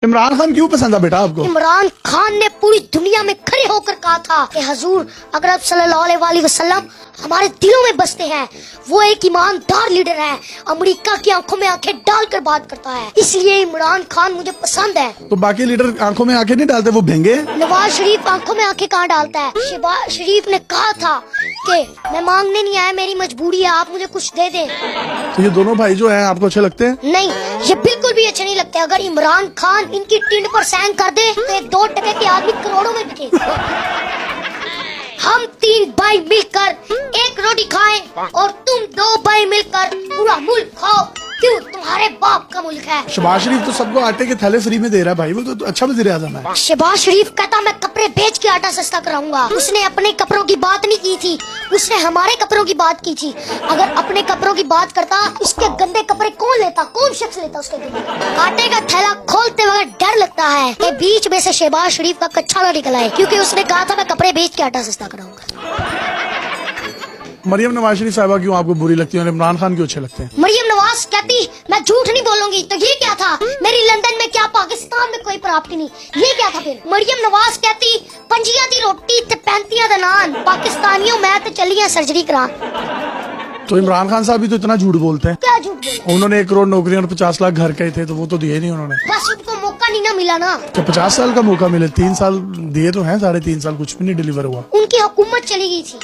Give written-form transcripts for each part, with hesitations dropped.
इमरान खान क्यों पसंद है बेटा आपको? इमरान खान ने पूरी दुनिया में खड़े होकर कहा था कि हजूर अगर सल्लल्लाहु अलैहि वसल्लम हमारे दिलों में बसते हैं। वो एक ईमानदार लीडर है, अमेरिका की आंखों में आंखें डालकर बात करता है, इसलिए इमरान खान मुझे पसंद है। तो बाकी लीडर आंखों में आंखें नहीं डालते, वो भेंगे। नवाज शरीफ आंखों में आंखें कहाँ डालता है? शहबाज शरीफ ने कहा था कि मैं मांगने नहीं आया, मेरी मजबूरी है, आप मुझे कुछ दे दें। तो ये दोनों भाई जो हैं आपको अच्छे लगते हैं? नहीं, ये बिल्कुल भी अच्छे नहीं लगते। अगर इमरान खान इनकी टिंड पर सैंग कर दे तो ये 2 टके के आदमी करोड़ों में बिके। हम 3 भाई मिलकर एक रोटी खाएं और तुम 2 भाई मिलकर पूरा मुल्क खाओ। क्यों? तुम्हारे बाप का मुल्क है। शहबाज शरीफ तो सबको आटे के थैले फ्री में दे रहा है भाई, वो तो अच्छा वजीर आजम है। शहबाज शरीफ कहता मैं कपड़े बेच के आटा सस्ता कराऊंगा। उसने अपने कपड़ों की बात नहीं की थी, उसने हमारे कपड़ों की बात की थी। अगर अपने कपड़ों की बात करता, उसके गंदे कपड़े कौन लेता? कौन शख्स लेता उसके गंदे? आटे का थैला खोलते वक्त डर लगता है कि बीच में से शहबाज शरीफ का कच्चा ना निकला है, क्योंकि उसने कहा था मैं कपड़े बेच के आटा सस्ता कराऊंगा। मरियम नवाज शरीफ साहिबा क्यों आपको बुरी लगती है और इमरान खान क्यों अच्छे लगते हैं? मरियम नवाज कहती मैं झूठ नहीं बोलूंगी, तो ये क्या था? मेरी लंदन में क्या, पाकिस्तान में कोई प्रॉपर्टी नहीं, ये क्या था फिर? मरियम नवाज कहती पंजिया दी रोटी ते 35 दा नान, पाकिस्तानियों मैं तो चली सर्जरी करान। तो इमरान खान साहब भी तो इतना झूठ बोलते हैं। क्या झूठ बोले? उन्होंने 1 करोड़ नौकरियां और 50 लाख घर के थे, तो वो तो दिए नहीं उन्होंने। बस उनको मौका नहीं ना मिला ना। तो 50 साल का मौका मिले, 3 साल दिए तो हैं, 3.5 साल कुछ भी नहीं डिलीवर हुआ। उनकी हुकूमत चली गई थी।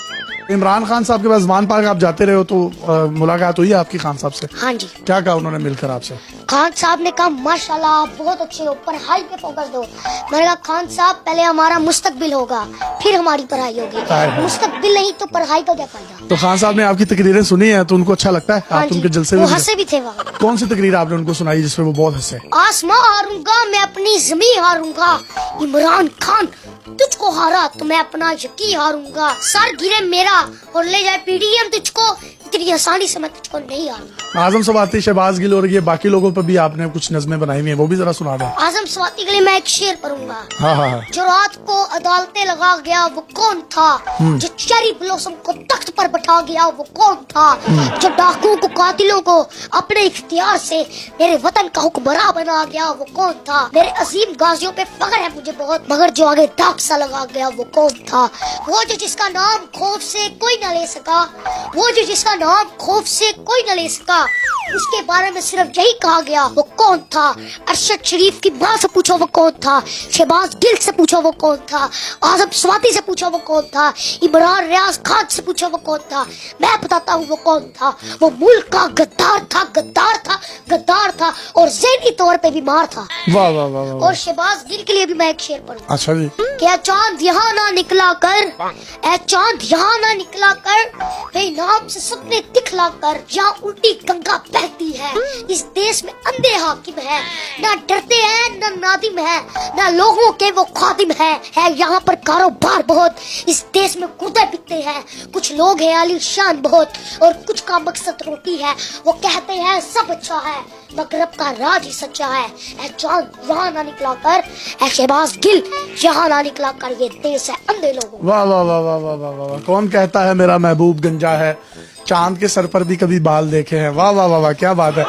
इमरान खान साहब के पास ज़मान पार्क आप जाते रहे हो, तो मुलाकात हुई है आपकी खान साहब से? हाँ जी। क्या कहा उन्होंने मिलकर आपसे? खान साहब ने कहा माशाल्लाह आप बहुत अच्छे हो, पढ़ाई पे फोकस दो। मैंने कहा खान साहब पहले हमारा मुस्तकबिल होगा, फिर हमारी पढ़ाई होगी। मुस्तकबिल नहीं तो पढ़ाई का क्या फायदा? तो खान साहब ने आपकी तकरीरें सुनी है तो उनको अच्छा लगता है? हाँ आप जी, उनके जलसे वो में हंसे भी थे वहाँ। कौन सी तकरीर आपने उनको सुनाई जिसमें वो बहुत हंसे? आसमां हारूंगा मैं अपनी ज़मीं हारूंगा, इमरान खान तुझको हारा तो मैं अपना यकीन हारूंगा। सर गिरे मेरा और ले जाए पीडीएम तुझको, इतनी आसानी से मैं तुझको नहीं हारूंगा। आजम सवाती, शहबाज गिल और ये बाकी लोगों पर भी आपने कुछ नज़में बनाई हुई हैं, वो भी जरा सुना दें। आजम स्वाति के लिए मैं एक शेर पढ़ूंगा। हाँ हाँ हाँ। जो रात को अदालतें लगा गया वो कौन था? जो चेरी ब्लॉसम को तख्त पर बैठा गया वो कौन था? जो डाकुओं को, कातिलों को अपने इख्तियार से मेरे वतन का हुक्मरान बना गया वो कौन था? मेरे अजीम गाजियों पे फख्र है मुझे बहुत, मगर जो आगे दाग सा लगा गया वो कौन था? वो जो जिसका नाम खौफ से कोई न ले सका, वो जो जिसका नाम खौफ से कोई न ले सका, उसके बारे में सिर्फ यही कहा गया वो कौन था? अरशद शरीफ की माँ से पूछो वो कौन था, शहबाज गिल से पूछो वो कौन था, आजम स्वाति से पूछो वो कौन था, इमरान रियाज खान से पूछो वो कौन था। मैं बताता हूँ वो कौन था। वो मुल्क का गद्दार था, गद्दार था, गद्दार था और ज़हनी तौर पे बीमार था। वाह वाह वाह वाह। और शहबाज गिल के लिए भी मैं एक शेर पढ़ूंगा। अच्छा जी। क्या चांद यहाँ ना निकला कर, ए चांद यहाँ ना निकला कर, बेनाम से सपने दिखला कर, यहाँ उल्टी गंगा बहती है। इस देश में अंधे हाकिम है, ना डरते हैं ना नादिम है, ना लोगों के वो खादिम है यहाँ पर कारोबार बहुत। इस देश में कूदे बिकते हैं, कुछ लोग हैं आलीशान बहुत और कुछ का मकसद रोटी है। वो कहते हैं सब अच्छा है मगर रब का राज ही सच्चा है। ए चांद यहाँ ना निकला कर, ए शहबाज गिल यहाँ ना निकला कर, ये देश है अंधे लोगों। वाह वाह वाह वाह वाह वाह वाह। कौन कहता है मेरा महबूब गंजा है, चांद के सर पर भी कभी बाल देखे हैं। वाह वाह वाह वाह, क्या बात है।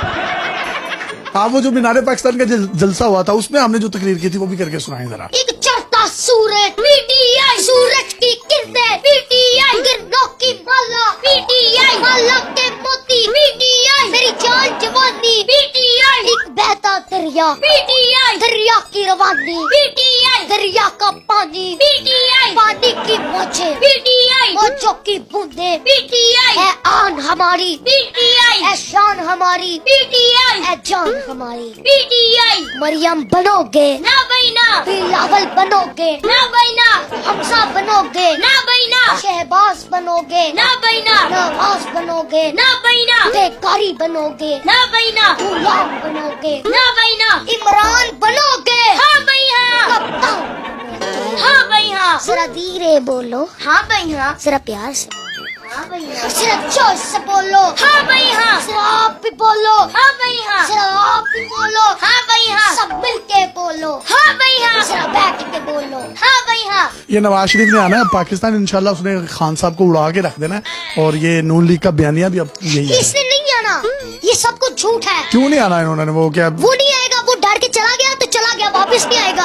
हाँ, वो जो मीनारे पाकिस्तान का जलसा हुआ था उसमें हमने जो तकरीर की थी वो भी करके सुनाए जरा। एक चढ़ता सूरज पीटीआई, सूरज की किरणें पीटीआई, किरणों की माला पीटीआई, माला के मोती पीटीआई, मेरी जान जवानी पीटीआई, एक बहता दरिया पीटीआई, दरिया की रवानी पीटीआई, दरिया का पानी पीटीआई, पानी की मौजें पीटीआई, मौजों की बूंदें पीटीआई, है आन हमारी पीटीआई, है शान हमारी पीटीआई, है जान हमारी पीटीआई। मरियम बनोगे ना बहना, बिलावल बनोगे ना बहना, हमजा बनोगे ना बहना, शहबाज बनोगे ना बहना, नवाज बनोगे ना बहना, बेकारी बनोगे ना बहना, गुलाम बनोगे ना बहना, इमरान बनोगे हाँ भैया, कप्तान हाँ भैया। जरा धीरे बोलो हाँ भैया, जरा प्यार से हाँ भैया, सिर्फ जोश से बोलो हाँ भैया, सिर्फ आप भी बोलो हाँ भैया, सिर्फ आप भी बोलो हाँ भैया, सब मिलके बोलो हाँ भैया, सिर्फ बैठ के बोलो हाँ भैया। ये नवाज शरीफ ने आना है पाकिस्तान इंशाल्लाह, उसने खान साहब को उड़ा के रख देना है और ये नून लीग का बयानिया भी अब यही है। इसने नहीं आना, ये सब कुछ झूठ है। क्यों नहीं आना इन्होंने? वो क्या वो नहीं आएगा, वो डर के चला गया तो चला गया।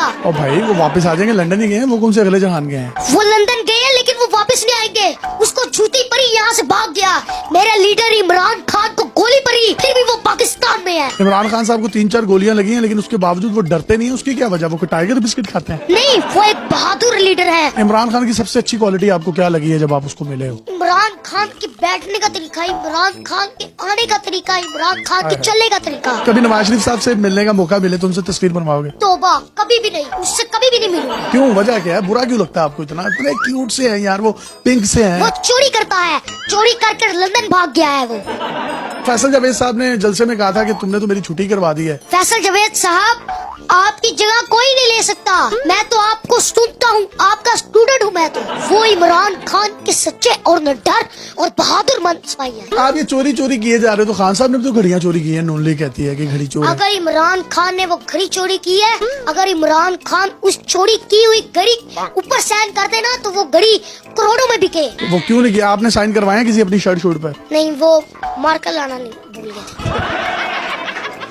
गया। और भाई वो वापस आ जाएंगे, लंदन ही गए हैं, वो कौन से अगले जहान गए हैं? वो लंदन गए हैं लेकिन वो वापस नहीं आएंगे। उसको छूती पड़ी, यहाँ से भाग गया। मेरा लीडर इमरान खान को गोली पड़ी, फिर भी वो पाकिस्तान में है। इमरान खान साहब को 3-4 गोलियां लगी हैं, लेकिन उसके बावजूद वो डरते नहीं है। उसकी क्या वजह? वो कोई टाइगर बिस्किट खाते हैं? नहीं, वो एक बहादुर लीडर है। इमरान खान की सबसे अच्छी क्वालिटी आपको क्या लगी है जब आप उसको मिले हो? इमरान खान के बैठने का तरीका, इमरान खान के आने का तरीका, इमरान खान के चलने का तरीका। कभी नवाज शरीफ साहब से मिलने का मौका मिले तो उनसे तस्वीर बनवाओगे? तौबा, कभी भी नहीं, उससे कभी भी नहीं मिलूंगी। क्यों? वजह क्या है? बुरा क्यों लगता है आपको इतना? इतने क्यूट से हैं यार, वो पिंक से हैं। वो चोरी करता है, चोरी कर लंदन भाग गया है वो। फैसल जावेद साहब ने जलसे में कहा था कि तुमने तो मेरी छुट्टी करवा दी है। फैसल जावेद साहब, आपकी जगह कोई नहीं ले सकता। मैं तो आपको सुनता हूँ, आपका स्टूडेंट हूँ मैं तो। वो इमरान खान के सच्चे और निडर और बहादुर सिपाही है। आप ये चोरी किए जा रहे हो, तो खान साहब ने भी तो घड़ियां चोरी की है। नून लीग कहती है कि घड़ी चोरी। अगर इमरान खान ने वो घड़ी चोरी की है, अगर इमरान खान उस चोरी की हुई घड़ी ऊपर साइन कर देना तो वो घड़ी करोड़ों में बिके। वो क्यों नहीं किया? आपने साइन करवाया किसी अपनी शर्ट शूट पर? नहीं, वो मार्कर लाना नहीं भूल गया।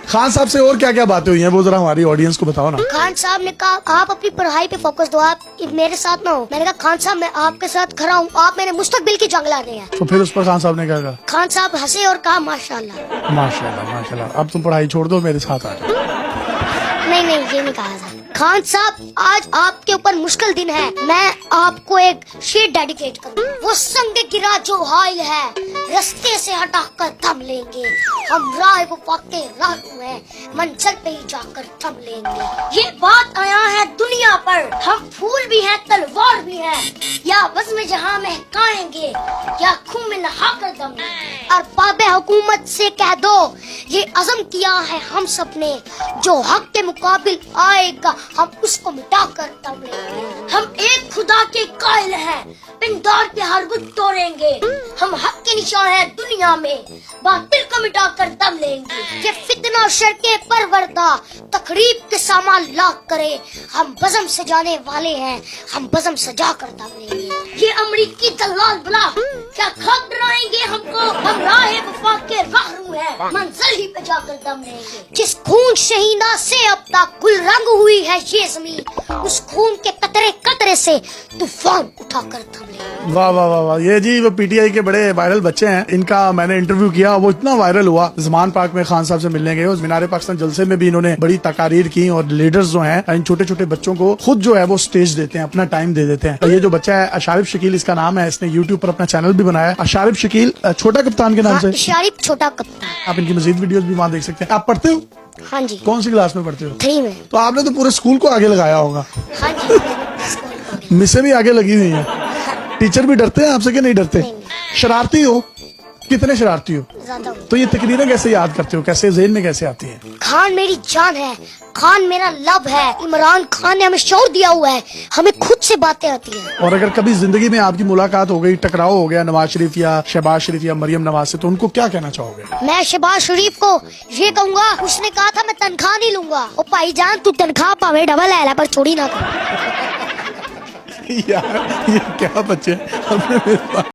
खान साहब से और क्या क्या बातें हुई हैं, वो जरा हमारी ऑडियंस को बताओ ना। खान साहब ने कहा आप अपनी पढ़ाई पे फोकस दो, आप मेरे साथ ना हो। मैंने कहा खान साहब मैं आपके साथ खड़ा हूँ, आप मेरे मुस्तकबिल की जंग ला रहे हैं। तो फिर उस पर खान साहब ने क्या कहा? खान साहब हंसे और कहा माशाल्लाह। माशाल्लाह माशाल्लाह, अब तुम पढ़ाई छोड़ दो, मेरे साथ आ जाओ। नहीं, ये नहीं कहा था। खान साहब, आज आपके ऊपर मुश्किल दिन है, मैं आपको एक शेर डेडिकेट करूँ। वो संग गिरा जो हाइल है, रास्ते से हटाकर थम लेंगे। हम राह वफा के राहू हैं, मंजिल पे ही जाकर थम लेंगे। ये बात आया है दुनिया पर, हम फूल भी हैं तलवार भी हैं, या बज़्म में जहाँ महकाएंगे या खून में नहाकर दम लेंगे। और बाबे हुकूमत से कह दो, ये अज़म किया है हम सब ने, जो हक के मुकाबिल आएगा हम उसको मिटा कर दम लेंगे। हम एक खुदा के कायल हैं, पिंदार के हर बुत तोड़ेंगे। हम हक के निशान हैं दुनिया में, बातिल को मिटा कर दम लेंगे। ये फितना शर के परवरदा तकरीब के सामान लाख करे, हम बज़म सजाने वाले हैं, हम बज़म सजा कर दम लेंगे। ये अमरीकी दलाल बला क्या खाक डराएंगे हमको, हम राह वफा के राहरू हैं, मंजिल ही पे जाकर दम लेंगे। जिस खून शहीदा से अब तक गुलरंग हुई है ये जमीन, उस खून के कतरे कतरे से तूफान उठाकर थम लेंगे। वाह वाह वाह वाह, ये जी वो पीटीआई के बड़े वायरल बच्चे हैं, इनका मैंने इंटरव्यू किया, वो इतना वायरल हुआ। ज़मान पार्क में खान साहब से मिलने गए, उस मीनार पाकिस्तान जलसे में भी इन्होंने बड़ी तकारीर की, और लीडर्स जो हैं इन छोटे छोटे बच्चों को खुद जो है वो स्टेज देते हैं, अपना टाइम दे देते हैं। और ये जो बच्चा है अशारिफ शकील इसका नाम है, इसने यूट्यूब पर अपना चैनल भी बनाया, अशारिफ शकील छोटा कप्तान के नाम से। शारिफ छोटा कप्तान। आप इनकी मजीद वीडियोस भी वहाँ देख सकते हैं। आप पढ़ते हो? हाँ जी। कौन सी क्लास में पढ़ते हो? 3 में। तो आपने तो पूरे स्कूल को आगे लगाया होगा। हाँ जी। मिसें भी आगे लगी हुई हैं। टीचर भी डरते हैं आपसे कि नहीं डरते? नहीं। शरारती हो? कितने शरारती हो? ज्यादा। तो ये तकरीरें कैसे याद करते हो, कैसे ज़हन में कैसे आती हैं? खान मेरी जान है, खान मेरा लब है। इमरान खान ने हमें शौर दिया हुआ है, हमें खुद से बातें आती हैं। और अगर कभी जिंदगी में आपकी मुलाकात हो गई, टकराव हो गया नवाज शरीफ या शहबाज शरीफ या मरियम नवाज से, तो उनको क्या कहना चाहोगे? मैं शहबाज शरीफ को ये कहूँगा, उसने कहा था मैं तनख्वाह नहीं लूंगा। ओ भाईजान, तू तनख्वाह पावे डबल है पर छोड़ी ना कर। यार ये क्या बच्चे